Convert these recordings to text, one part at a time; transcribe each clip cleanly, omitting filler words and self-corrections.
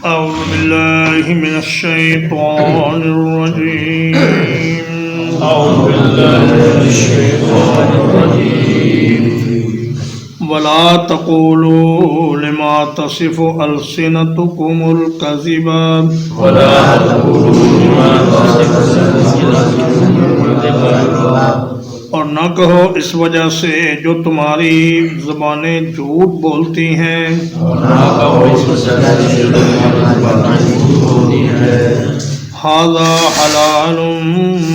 أعوذ بالله من الشيطان الرجيم. أعوذ بالله من الشيطان الرجيم. ولا تقولوا لما تصف ألسنتكم الكذب ولا تقولوا لما تصف ألسنتكم الكذب. اور نہ کہو اس وجہ سے جو تمہاری زبانیں جھوٹ بولتی ہیں. اور نہ کہو اس وجہ سے جو تمہاری زبانیں جھوٹ بولتی ہیں. ھذا حلال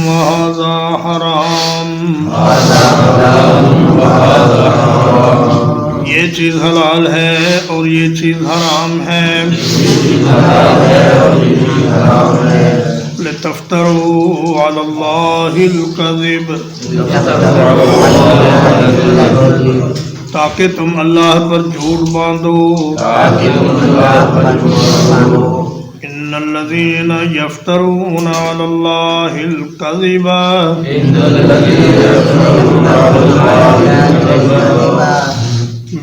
وھذا حرام. ھذا حلال وھذا حرام. یہ چیز حلال ہے اور یہ چیز حرام ہے. یہ چیز حلال ہے اور یہ چیز حرام ہے. لتفتروا علی اللہ الکذب. تاکہ تم اللہ پر جھوٹ باندھو. ان الذین یفترون علی اللہ الکذب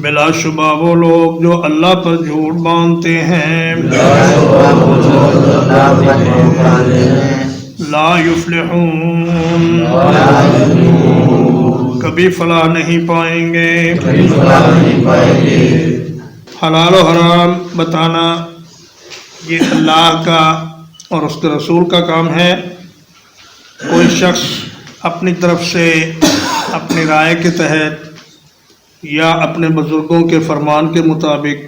بلا شبہ وہ لوگ جو اللہ پر جھوٹ باندھتے ہیں لا یفلحون کبھی فلاح نہیں پائیں گے. حلال و حرام بتانا یہ اللہ کا اور اس کے رسول کا کام ہے. کوئی شخص اپنی طرف سے اپنی رائے کے تحت یا اپنے بزرگوں کے فرمان کے مطابق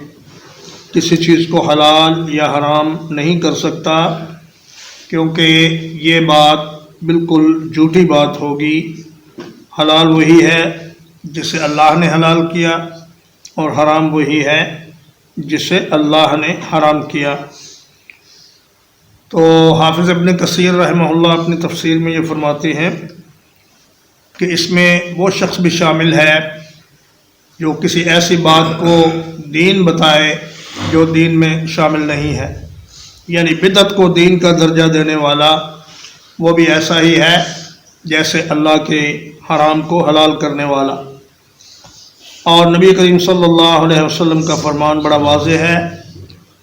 کسی چیز کو حلال یا حرام نہیں کر سکتا، کیونکہ یہ بات بالکل جھوٹی بات ہوگی. حلال وہی ہے جسے اللہ نے حلال کیا اور حرام وہی ہے جسے اللہ نے حرام کیا. تو حافظ ابن کثیر رحمہ اللہ اپنی تفسیر میں یہ فرماتے ہیں کہ اس میں وہ شخص بھی شامل ہے جو کسی ایسی بات کو دین بتائے جو دین میں شامل نہیں ہے، یعنی بدعت کو دین کا درجہ دینے والا وہ بھی ایسا ہی ہے جیسے اللہ کے حرام کو حلال کرنے والا. اور نبی کریم صلی اللہ علیہ وسلم کا فرمان بڑا واضح ہے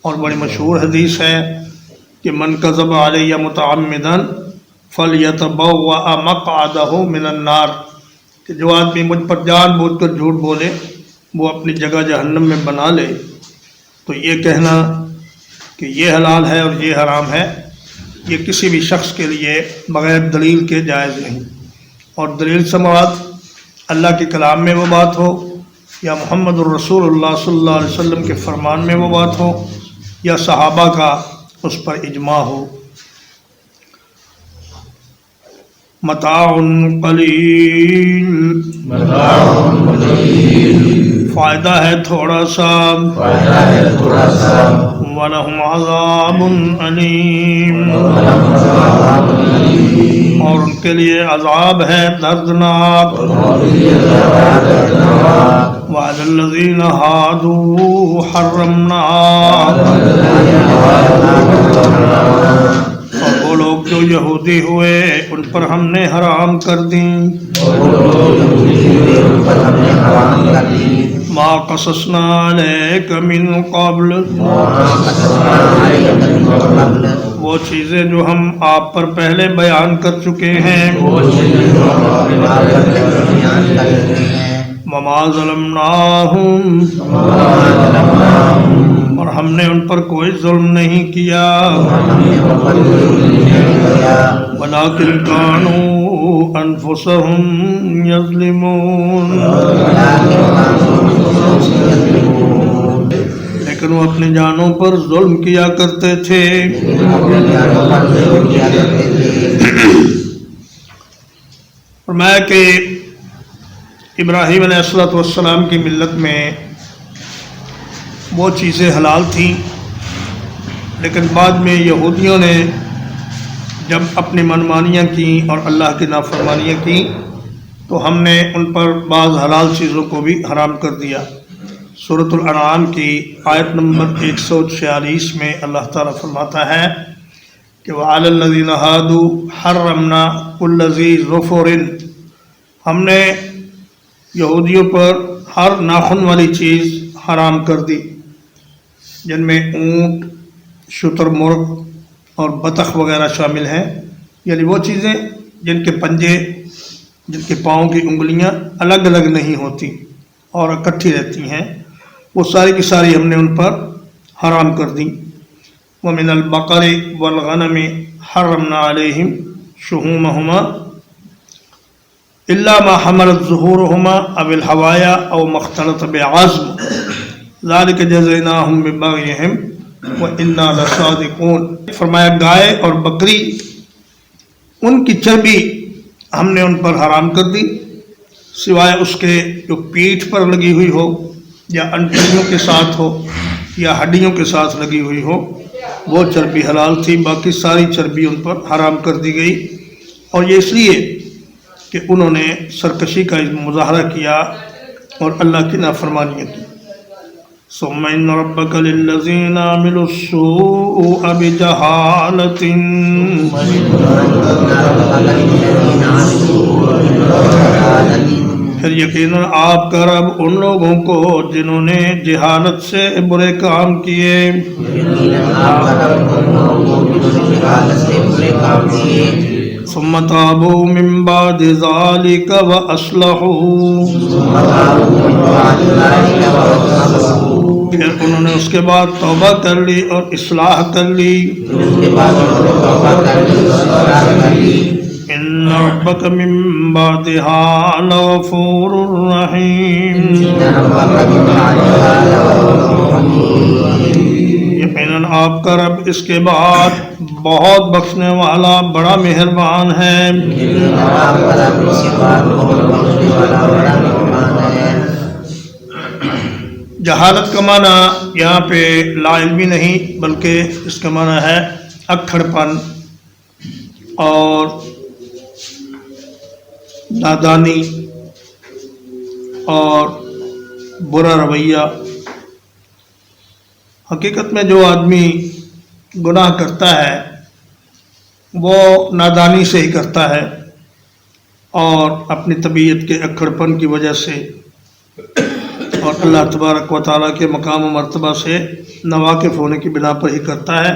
اور بڑی مشہور حدیث ہے کہ من کذب علی متعمدا فلیتبوأ مقعدہ من النار، کہ جو آدمی مجھ پر جان بوجھ کر جھوٹ بولے وہ اپنی جگہ جہنم میں بنا لے. تو یہ کہنا کہ یہ حلال ہے اور یہ حرام ہے یہ کسی بھی شخص کے لیے بغیر دلیل کے جائز نہیں. اور دلیل سے مراد اللہ کے کلام میں وہ بات ہو یا محمد الرسول اللہ صلی اللہ علیہ وسلم کے فرمان میں وہ بات ہو یا صحابہ کا اس پر اجماع ہو. متاع قلیل فائدہ ہے تھوڑا سا وَلَهُمْ عَذَابٌ أَلِيمٌ اور ان کے لیے عذاب ہے دردناک. وَعَلَى الَّذِينَ هَادُوا حَرَّمْنَا اور وہ لوگ جو یہودی ہوئے ان پر ہم نے حرام کر دیں ما قصصنا علیک من قبل وہ چیزیں جو ہم آپ پر پہلے بیان کر چکے ہیں. وما ظلمناہم اور ہم نے ان پر کوئی ظلم نہیں کیا. ولکن کانوا انفسہم یظلمون لیکن وہ اپنی جانوں پر ظلم کیا کرتے تھے. فرمایا کہ ابراہیم علیہ السلام کی ملت میں وہ چیزیں حلال تھیں، لیکن بعد میں یہودیوں نے جب اپنی منمانیاں کیں اور اللہ کی نافرمانیاں کیں تو ہم نے ان پر بعض حلال چیزوں کو بھی حرام کر دیا. سورۃ الانعام کی آیت نمبر 146 میں اللہ تعالیٰ فرماتا ہے کہ وَعَلَى الَّذِينَ هَادُوا حَرَّمْنَا كُلَّ ذِي ظُفُرٍ ہم نے یہودیوں پر ہر ناخن والی چیز حرام کر دی، جن میں اونٹ، شتر مرغ اور بطخ وغیرہ شامل ہیں، یعنی وہ چیزیں جن کے پنجے، جن کے پاؤں کی انگلیاں الگ الگ نہیں ہوتی اور اکٹھی رہتی ہیں، وہ ساری کی ساری ہم نے ان پر حرام کر دی۔ وَمِنَ الْبَقَرِ وَالْغَنَمِ حَرَّمْنَا عَلَيْهِمْ شُحُومَهُمَا إِلَّا مَا حَمَلَتْ ظُهُورُهُمَا أَوِ الْحَوَايَا أَوْ مَا اخْتَلَطَ بِعَظْمٍ ذَلِكَ جَزَيْنَاهُمْ بِبَغْيِهِمْ وَإِنَّا لَصَادِقُونَ۔ فرمایا گائے اور بکری ان کی چربی ہم نے ان پر حرام کر دی، سوائے اس کے جو پیٹھ پر لگی ہوئی ہو یا انٹڑیوں کے ساتھ ہو یا ہڈیوں کے ساتھ لگی ہوئی ہو، وہ چربی حلال تھی، باقی ساری چربی ان پر حرام کر دی گئی۔ اور یہ اس لیے کہ انہوں نے سرکشی کا مظاہرہ کیا اور اللہ کی نافرمانیاں کی۔ ثم ان ربک للذین عملوا السوء بجہالۃ پھر یقیناً آپ کا رب ان لوگوں کو جنہوں نے جہالت سے برے کام کیے، ثم تابوا من بعد ذلك وأصلحوا، پھر انہوں نے اس کے بعد توبہ کر لی اور اصلاح کر لی۔ ان ربک من بعدها لغفور رحیم، یقیناً آپ کا رب اس کے بعد بہت بخشنے والا بڑا مہربان ہے۔ جہالت کا معنی یہاں پہ لا علمی نہیں بلکہ اس کا معنی ہے اکھڑ پن اور نادانی اور برا رویہ۔ حقیقت میں جو آدمی گناہ کرتا ہے وہ نادانی سے ہی کرتا ہے اور اپنی طبیعت کے اکھڑ پن کی وجہ سے اور اللہ تبارک و تعالیٰ کے مقام و مرتبہ سے ناواقف ہونے کی بنا پر ہی کرتا ہے۔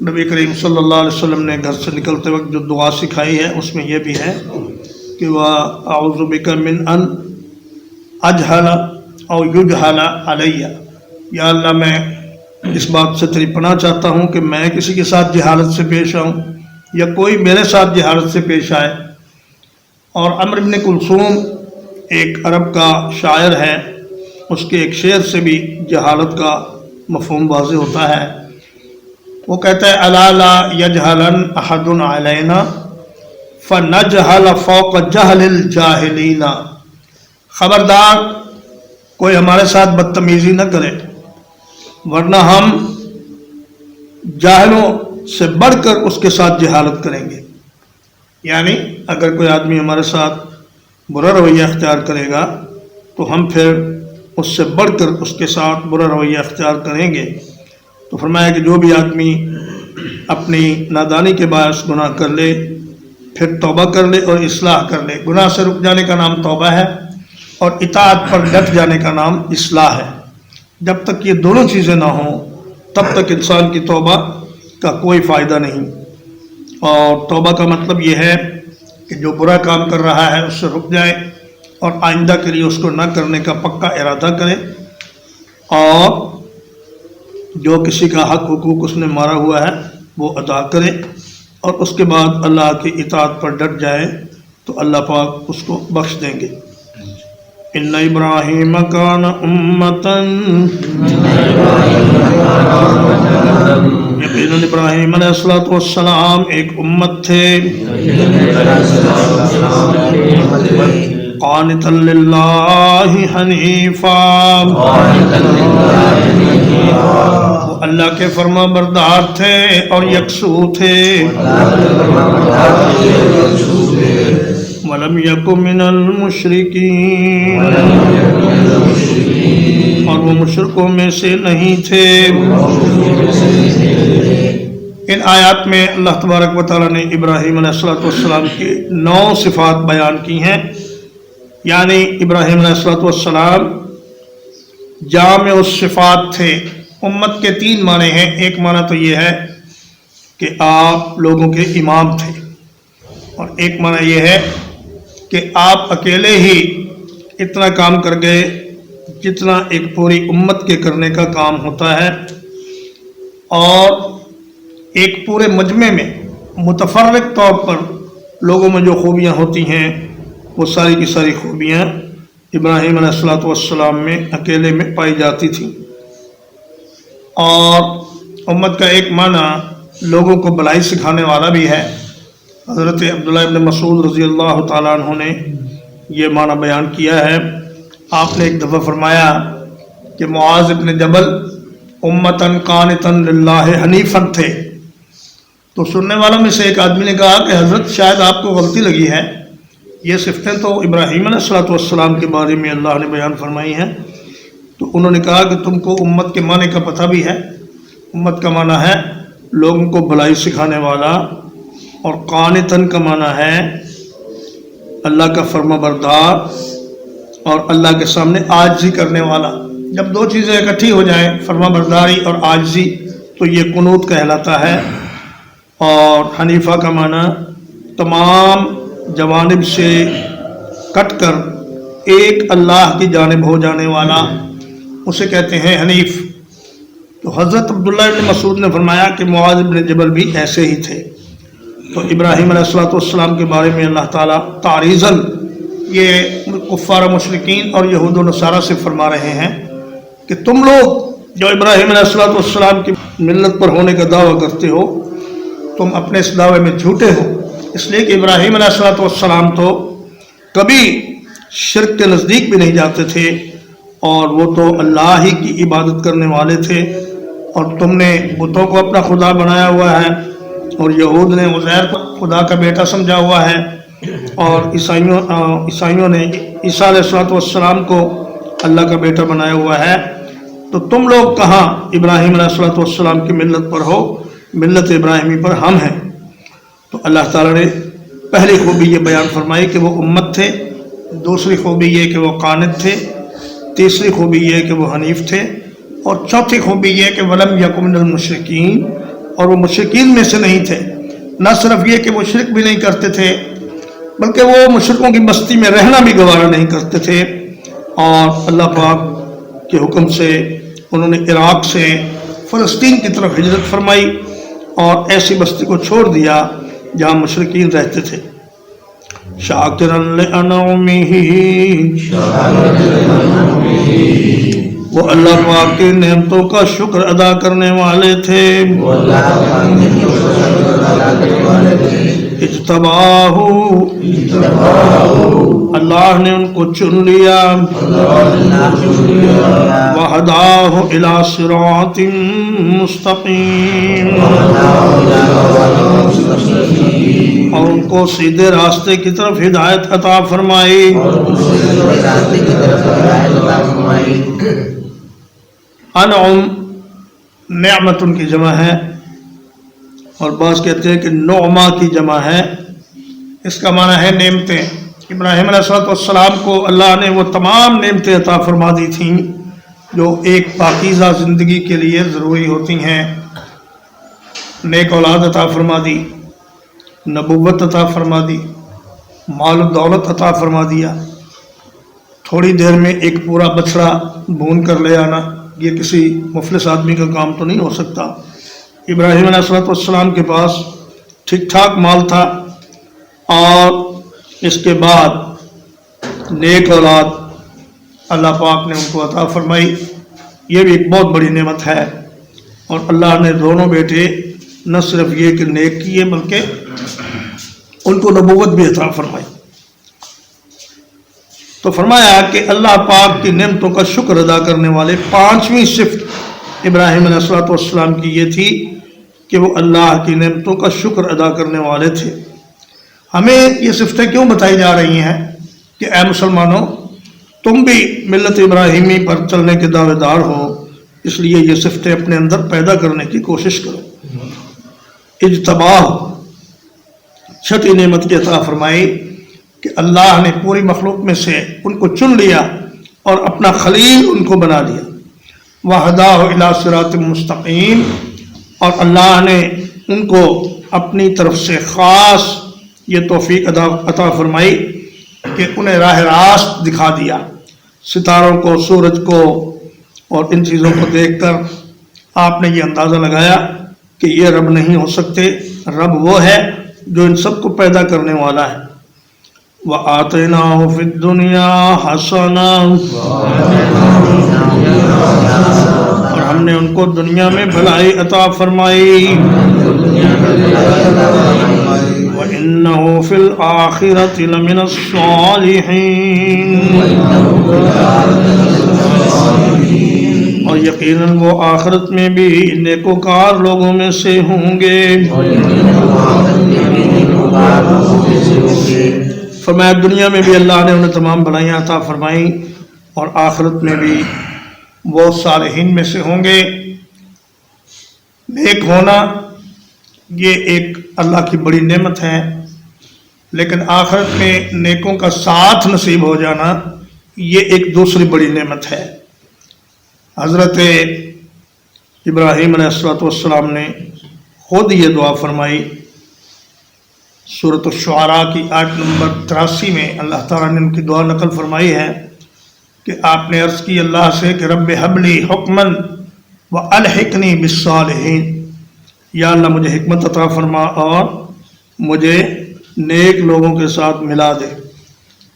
نبی کریم صلی اللہ علیہ وسلم نے گھر سے نکلتے وقت جو دعا سکھائی ہے اس میں یہ بھی ہے کہ وَأَعُوذُ بِكَ مِنْ أَنْ أَجْهَلَ أَوْ يُجْهَلَ عَلَيَّ، یا اللہ میں اس بات سے تیری پناہ چاہتا ہوں کہ میں کسی کے ساتھ جہالت سے پیش آؤں یا کوئی میرے ساتھ جہالت سے پیش آئے۔ اور عمرو بن کلثوم ایک عرب کا شاعر ہے، اس کے ایک شعر سے بھی جہالت کا مفہوم واضح ہوتا ہے۔ وہ کہتا ہے الا لا یجہلن احد علینا فنجہل فوق جہل الجاہلین، خبردار کوئی ہمارے ساتھ بدتمیزی نہ کرے ورنہ ہم جاہلوں سے بڑھ کر اس کے ساتھ جہالت کریں گے۔ یعنی اگر کوئی آدمی ہمارے ساتھ برا رویہ اختیار کرے گا تو ہم پھر اس سے بڑھ کر اس کے ساتھ برا رویہ اختیار کریں گے۔ تو فرمایا کہ جو بھی آدمی اپنی نادانی کے باعث گناہ کر لے پھر توبہ کر لے اور اصلاح کر لے، گناہ سے رک جانے کا نام توبہ ہے اور اطاعت پر ڈٹ جانے کا نام اصلاح ہے۔ جب تک یہ دونوں چیزیں نہ ہوں تب تک انسان کی توبہ کا کوئی فائدہ نہیں۔ اور توبہ کا مطلب یہ ہے کہ جو برا کام کر رہا ہے اس سے رک جائے اور آئندہ کے لیے اس کو نہ کرنے کا پکا ارادہ کرے، اور جو کسی کا حق حقوق اس نے مارا ہوا ہے وہ ادا کرے، اور اس کے بعد اللہ کی اطاعت پر ڈٹ جائے تو اللہ پاک اس کو بخش دیں گے۔ ان ابراہیم کان امتاً، یقیناً ابراہیم علیہ السلام ایک امت تھے، قانتا للہ حنیفا، وہ اللہ کے فرما بردار تھے اور یکسو تھے، وَلَمْ يَكُ مِنَ الْمُشْرِكِينَ، اور وہ مشرکوں میں سے نہیں تھے۔ ان آیات میں اللہ تبارک و تعالیٰ نے ابراہیم علیہ السلام کی 9 صفات بیان کی ہیں، یعنی ابراہیم علیہ السلام جامع الصفات تھے، امت کے تین معنی ہیں. ایک معنی تو یہ ہے کہ آپ لوگوں کے امام تھے، اور ایک معنی یہ ہے کہ آپ اکیلے ہی اتنا کام کر گئے جتنا ایک پوری امت کے کرنے کا کام ہوتا ہے، اور ایک پورے مجمع میں متفرق طور پر لوگوں میں جو خوبیاں ہوتی ہیں وہ ساری کی ساری خوبیاں ابراہیم علیہ السلام میں اکیلے میں پائی جاتی تھیں. اور امت کا ایک معنی لوگوں کو بھلائی سکھانے والا بھی ہے. حضرت عبداللہ ابن مسعود رضی اللہ تعالیٰ عنہ نے یہ معنی بیان کیا ہے. آپ نے ایک دفعہ فرمایا کہ معاذ ابن جبل امتن قانتن للہ حنیفن تھے. تو سننے والوں میں سے ایک آدمی نے کہا کہ حضرت شاید آپ کو غلطی لگی ہے، یہ صفتیں تو ابراہیم علیہ السلام کے بارے میں اللہ نے بیان فرمائی ہیں. تو انہوں نے کہا کہ تم کو امت کے معنی کا پتہ بھی ہے. امت کا معنی ہے لوگوں کو بھلائی سکھانے والا، اور قانتن کا معنی ہے اللہ کا فرما بردار اور اللہ کے سامنے عاجزی کرنے والا. جب دو چیزیں اکٹھی ہو جائیں، فرما برداری اور عاجزی، تو یہ قنوت کہلاتا ہے. اور حنیفہ کا معنی تمام جوانب سے کٹ کر ایک اللہ کی جانب ہو جانے والا، اسے کہتے ہیں حنیف. تو حضرت عبداللہ ابن مسعود نے فرمایا کہ معاذ ابن جبل بھی ایسے ہی تھے. تو ابراہیم علیہ السلام کے بارے میں اللہ تعالیٰ تعریضاً یہ کفار مشرکین اور یہود و نصارہ سے فرما رہے ہیں کہ تم لوگ جو ابراہیم علیہ السلام کی ملت پر ہونے کا دعویٰ کرتے ہو، تم اپنے اس دعوے میں جھوٹے ہو. اس لیے کہ ابراہیم علیہ السلام تو کبھی شرک کے نزدیک بھی نہیں جاتے تھے، اور وہ تو اللہ ہی کی عبادت کرنے والے تھے. اور تم نے بتوں کو اپنا خدا بنایا ہوا ہے، اور یہود نے عزیر کو خدا کا بیٹا سمجھا ہوا ہے، اور عیسائیوں نے عیسیٰ علیہ السلام کو اللہ کا بیٹا بنایا ہوا ہے. تو تم لوگ کہاں ابراہیم علیہ السلام کی ملت پر ہو؟ ملت ابراہیمی پر ہم ہیں. تو اللہ تعالیٰ نے پہلی خوبی یہ بیان فرمائی کہ وہ امت تھے، دوسری خوبی یہ کہ وہ قانت تھے، تیسری خوبی یہ کہ وہ حنیف تھے، اور چوتھی خوبی یہ کہ ولم یکن من المشرکین، اور وہ مشرکین میں سے نہیں تھے. نہ صرف یہ کہ وہ شرک بھی نہیں کرتے تھے، بلکہ وہ مشرکوں کی بستی میں رہنا بھی گوارا نہیں کرتے تھے. اور اللہ پاک کے حکم سے انہوں نے عراق سے فلسطین کی طرف ہجرت فرمائی اور ایسی بستی کو چھوڑ دیا جہاں مشرکین رہتے تھے. شاکرن لانعمہ، وہ اللہ پاک کی نعمتوں کا شکر ادا کرنے والے تھے. اجتباہ، اللہ نے ان کو چن لیا. وہداہ الی صراط مستقیم، اور ان کو سیدھے راستے کی طرف ہدایت عطا فرمائی. انعم نعمتن کی جمع ہے، اور بعض کہتے ہیں کہ نعمہ کی جمع ہے. اس کا معنی ہے نعمتیں. ابراہیم علیہ السلام کو اللہ نے وہ تمام نعمتیں عطا فرما دی تھیں جو ایک پاکیزہ زندگی کے لیے ضروری ہوتی ہیں. نیک اولاد عطا فرما دی، نبوت عطا فرما دی، مال و دولت عطا فرما دیا. تھوڑی دیر میں ایک پورا بچڑا بھون کر لے آنا، یہ کسی مفلس آدمی کا کام تو نہیں ہو سکتا. ابراہیم علیہ السلام کے پاس ٹھیک ٹھاک مال تھا، اور اس کے بعد نیک اولاد اللہ پاک نے ان کو عطا فرمائی. یہ بھی ایک بہت بڑی نعمت ہے. اور اللہ نے دونوں بیٹے نہ صرف یہ کہ نیک کیے، بلکہ ان کو نبوت بھی عطا فرمائی. تو فرمایا کہ اللہ پاک کی نعمتوں کا شکر ادا کرنے والے. پانچویں صفت ابراہیم علیہ السلام کی یہ تھی کہ وہ اللہ کی نعمتوں کا شکر ادا کرنے والے تھے. ہمیں یہ صفتیں کیوں بتائی جا رہی ہیں کہ اے مسلمانوں، تم بھی ملت ابراہیمی پر چلنے کے دعوے دار ہو، اس لیے یہ صفتیں اپنے اندر پیدا کرنے کی کوشش کرو. اجتباہ، چھٹی نعمت کی عطا فرمائی کہ اللہ نے پوری مخلوق میں سے ان کو چن لیا اور اپنا خلیل ان کو بنا لیا. وہداہ الی صراط مستقیم، اور اللہ نے ان کو اپنی طرف سے خاص یہ توفیق عطا فرمائی کہ انہیں راہ راست دکھا دیا۔ ستاروں کو، سورج کو اور ان چیزوں کو دیکھ کر آپ نے یہ اندازہ لگایا کہ یہ رب نہیں ہو سکتے، رب وہ ہے جو ان سب کو پیدا کرنے والا ہے۔ وَآتَيْنَاهُ فِي الدُّنْيَا حَسَنَةً، اور ہم نے ان کو دنیا میں بھلائی عطا فرمائی۔ وَإِنَّهُ فِي الْآخِرَةِ لَمِنَ الصَّالِحِينَ، اور یقیناً وہ آخرت میں بھی نیکوکار لوگوں میں سے ہوں گے۔ فرمایا دنیا میں بھی اللہ نے انہیں تمام بھلائیاں عطا فرمائیں اور آخرت میں بھی وہ صالحین میں سے ہوں گے۔ نیک ہونا یہ ایک اللہ کی بڑی نعمت ہے، لیکن آخرت میں نیکوں کا ساتھ نصیب ہو جانا یہ ایک دوسری بڑی نعمت ہے۔ حضرت ابراہیم علیہ السلام نے خود یہ دعا فرمائی۔ سورۃ الشعراء کی آیت نمبر 83 میں اللہ تعالیٰ نے ان کی دعا نقل فرمائی ہے کہ آپ نے عرض کی اللہ سے کہ رب حب لی حکما والحقنی بالصالحین، یا اللہ مجھے حکمت عطا فرما اور مجھے نیک لوگوں کے ساتھ ملا دے۔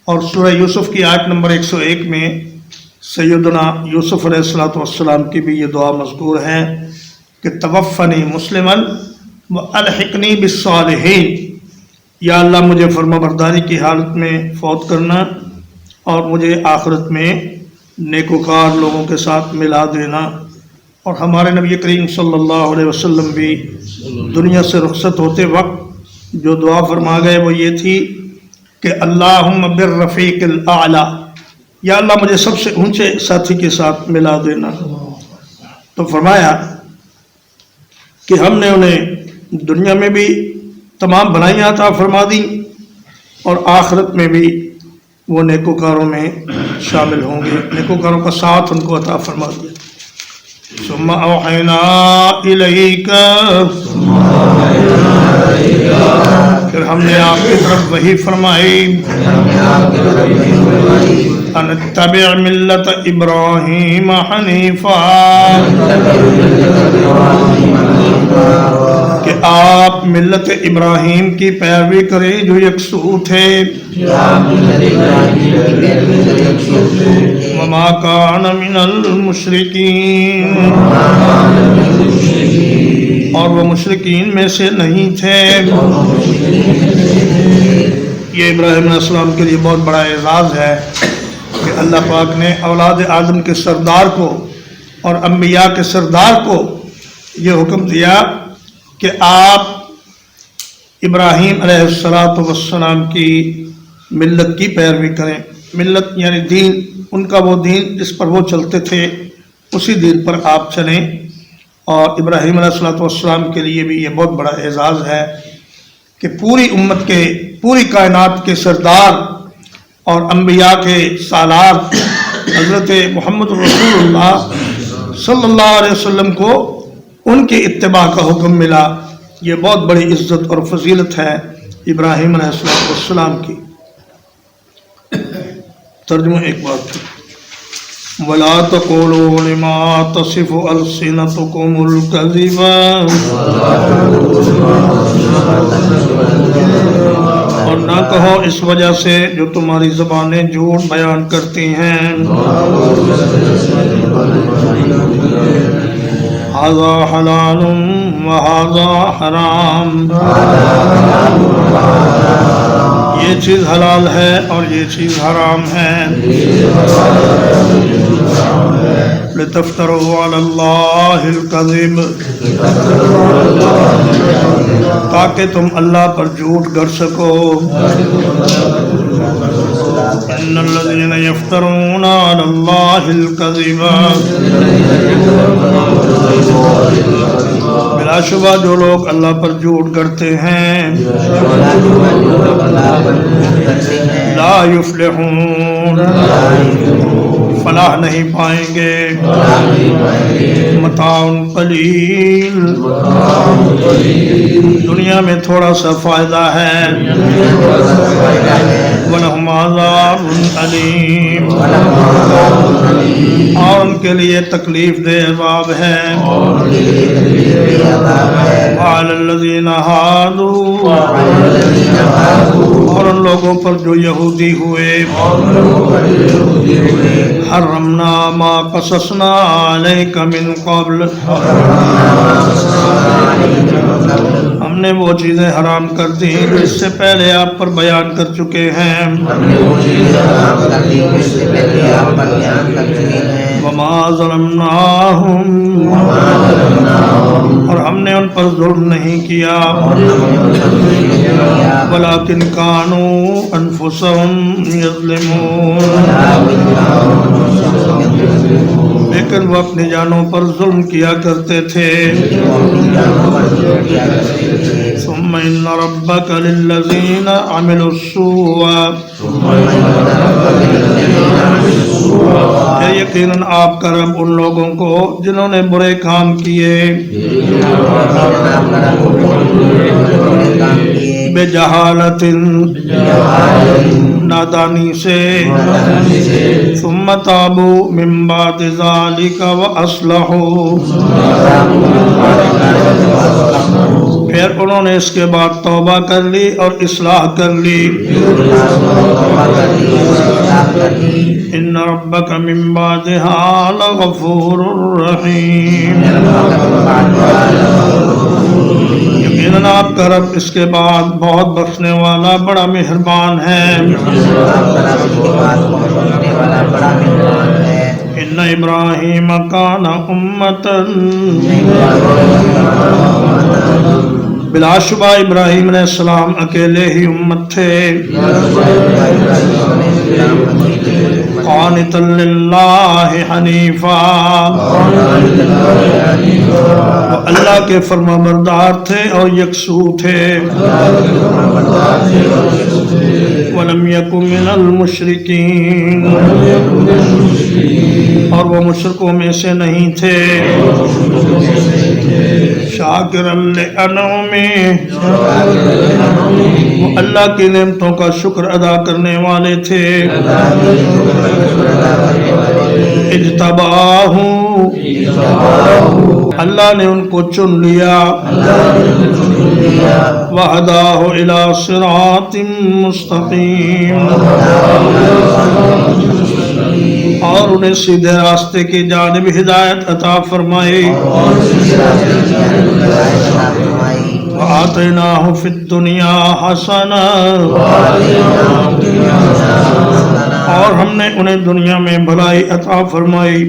اور سورہ یوسف کی آیت نمبر 101 میں سیدنا یوسف علیہ السلام کی بھی یہ دعا مذکور ہے کہ توفنی مسلما والحقنی بالصالحین، یا اللہ مجھے فرما برداری کی حالت میں فوت کرنا اور مجھے آخرت میں نیکوکار لوگوں کے ساتھ ملا دینا۔ اور ہمارے نبی کریم صلی اللہ علیہ وسلم بھی دنیا سے رخصت ہوتے وقت جو دعا فرما گئے وہ یہ تھی کہ اللہم بالرفیق الاعلی، یا اللہ مجھے سب سے اونچے ساتھی کے ساتھ ملا دینا۔ تو فرمایا کہ ہم نے انہیں دنیا میں بھی تمام بھلائیاں عطا فرما دی اور آخرت میں بھی وہ نیکوکاروں میں شامل ہوں گے، نیکوکاروں کا ساتھ ان کو عطا فرما دیا۔ ثم اوحینا الیک، پھر ہم نے آپ کی طرف وحی فرمائی ان اتبع ملت ابراہیم حنیفا، کہ آپ ملت ابراہیم کی پیروی کریں جو یکسو تھے۔ وما کان من المشرکین، اور وہ مشرکین میں سے نہیں تھے۔ یہ ابراہیم علیہ السلام کے لیے بہت بڑا اعزاز ہے کہ اللہ پاک نے اولاد آدم کے سردار کو اور انبیاء کے سردار کو یہ حکم دیا کہ آپ ابراہیم علیہ السلام کی ملت کی پیروی کریں۔ ملت یعنی دین، ان کا وہ دین جس پر وہ چلتے تھے اسی دین پر آپ چلیں۔ اور ابراہیم علیہ السلام کے لیے بھی یہ بہت بڑا اعزاز ہے کہ پوری امت کے، پوری کائنات کے سردار اور انبیاء کے سالار حضرت محمد رسول اللہ صلی اللہ علیہ وسلم کو ان کے اتباع کا حکم ملا۔ یہ بہت بڑی عزت اور فضیلت ہے ابراہیم علیہ السلام کی۔ ترجمہ ایک بار پھر، وَلَا تَقُولُوا لِمَا تَصِفُ أَلْسِنَتُكُمُ الْكَذِبَ، اور نہ کہو اس وجہ سے جو تمہاری زبانیں جھوٹ بیان کرتی ہیں۔ هَذَا حَلَالٌ وَهَذَا حَرَامٌ، یہ چیز حلال ہے اور یہ چیز حرام ہے۔ لِتَفْتَرُوا عَلَى اللَّهِ الْكَذِبَ، تاکہ تم اللہ پر جھوٹ گڑ سکو۔ إِنَّ الَّذِينَ يَفْتَرُونَ عَلَى اللَّهِ الْكَذِبَ، بلا شبہ جو لوگ اللہ پر جھوٹ گڑتے ہیں، لا یفلحون، فلاح نہیں پائیں گے متاع قلیل دنیا میں تھوڑا سا فائدہ ہے وَلَهُمْ عَذَابٌ أَلِيمٌ اور ان کے لیے تکلیف دہ عذاب ہے وَعَلَى الَّذِينَ هَادُوا اور ان لوگوں پر جو یہودی ہوئے حرمنا ما قصصنا علیک من قبل ہم نے وہ چیزیں حرام کر دی جو اس سے پہلے آپ پر بیان کر چکے ہیں وما ظلمناہم اور ہم نے ان پر ظلم نہیں کیا ولکن کانوا انفسہم یظلمون لیکن وہ اپنی جانوں پر ظلم کیا کرتے تھے ثم ان ربک للذین عملوا السوء یقیناً آپ کا رب ان لوگوں کو جنہوں نے برے کام کیے بجہالت نادانی سے ثم تابوا من بعد ذلك واصلحوا پھر انہوں نے اس کے بعد توبہ کر لی اور اصلاح کر لی ان ربک من بعدها لغفور رحیم یقیناً آپ کا رب اس کے بعد بہت بخشنے والا بڑا مہربان ہے ان ابراہیم کان امۃ بلا شبہ ابراہیم علیہ السلام اکیلے ہی امت تھے قانتا للہ حنیفا وہ اللہ کے فرما بردار تھے اور یکسو تھے ولم یکن من المشرکین اور وہ مشرکوں میں سے نہیں تھے شاکرا لانعمہ وہ اللہ کی نعمتوں کا شکر ادا کرنے والے تھے اجتباہ اللہ نے ان کو چن لیا وہداہ الی صراط مستقیم اور انہیں سیدھے راستے کی جانب ہدایت عطا فرمائی وآتیناہ فی الدنیا حسنہ اور ہم نے انہیں دنیا میں بھلائی عطا فرمائی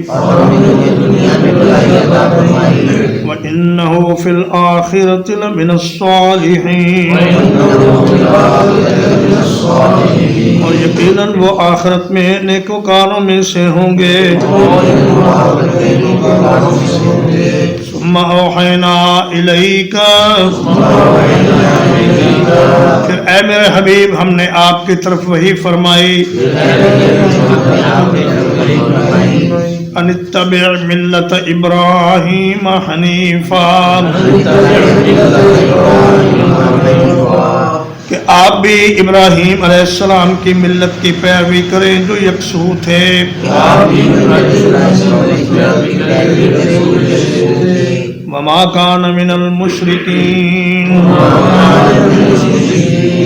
وَإِنَّهُ فِي الْآخِرَةِ لَمِنَ الصَّالِحِينَ اور یقیناً وہ آخرت میں نیکوکاروں میں سے ہوں گے ثُمَّ أَوْحَيْنَا إِلَيْكَ پھر اے میرے حبیب ہم نے آپ کی طرف وحی فرمائی ان اتبع ملت ابراہیم حنیفا کہ آپ بھی ابراہیم علیہ السلام کی ملت کی پیروی کریں جو یکسو تھے وما کان من المشرکین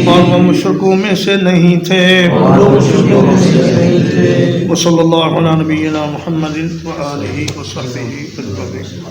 اور وہ مشرکوں میں سے نہیں تھے وصلی اللہ علی نبینا محمد وآلہ وصحبہ اجمعین.